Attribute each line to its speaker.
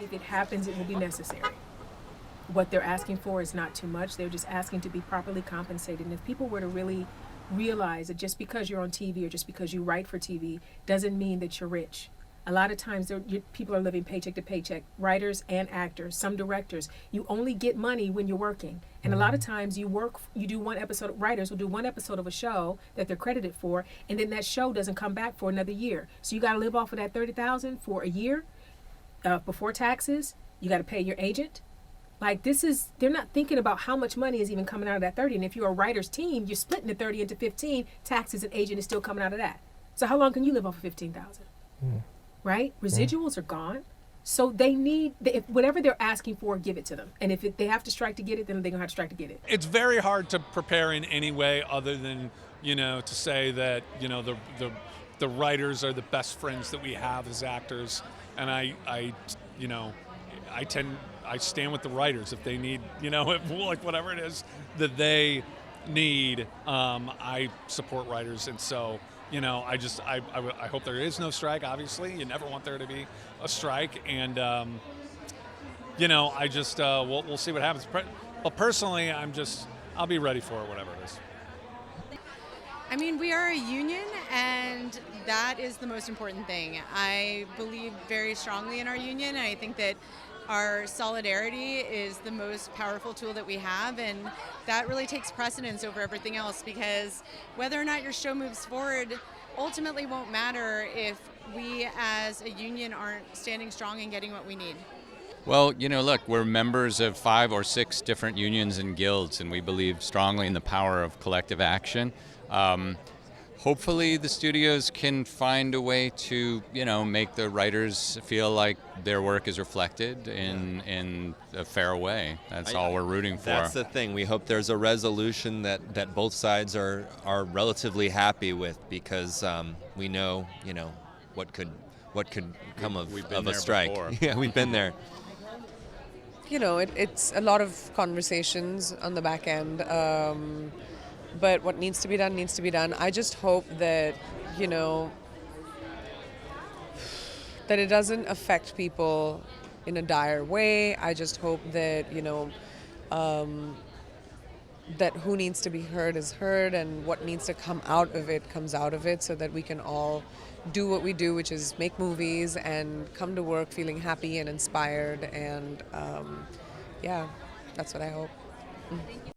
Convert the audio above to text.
Speaker 1: If it happens, it will be necessary. What they're asking for is not too much. They're just asking to be properly compensated. And if people were to really realize that just because you're on TV or just because you write for TV doesn't mean that you're rich. A lot of times people are living paycheck to paycheck, writers and actors, some directors. You only get money when you're working. And a lot of times you do one episode, writers will do one episode of a show that they're credited for, and then that show doesn't come back for another year. So you got to live off of that $30,000 for a year before taxes. You got to pay your agent. Like they're not thinking about how much money is even coming out of that 30. And if you're a writer's team, you're splitting the 30 into 15, taxes and agent is still coming out of that. So how long can you live off of 15,000? Right? Residuals are gone. So they need, if whatever they're asking for, give it to them. And if they have to strike to get it, then they're going to have to strike to get it.
Speaker 2: It's very hard to prepare in any way other than, to say that, the writers are the best friends that we have as actors. And I stand with the writers. If they need, like whatever it is that they need, I support writers. And so, I hope there is no strike. Obviously, you never want there to be a strike, and we'll see what happens. But personally, I'll be ready for it, whatever it is.
Speaker 3: I mean, we are a union, and that is the most important thing. I believe very strongly in our union, and I think that our solidarity is the most powerful tool that we have, and that really takes precedence over everything else, because whether or not your show moves forward ultimately won't matter if we as a union aren't standing strong and getting what we need.
Speaker 4: Well, look, we're members of 5 or 6 different unions and guilds, and we believe strongly in the power of collective action. Hopefully the studios can find a way to, make the writers feel like their work is reflected in a fair way. That's all we're rooting for.
Speaker 5: That's the thing. We hope there's a resolution that both sides are relatively happy with, because we know, what could come of a strike. Yeah, we've been there.
Speaker 6: It's a lot of conversations on the back end. But what needs to be done needs to be done. I just hope that, that it doesn't affect people in a dire way. I just hope that, that who needs to be heard is heard, and what needs to come out of it comes out of it, so that we can all do what we do, which is make movies and come to work feeling happy and inspired. And, that's what I hope.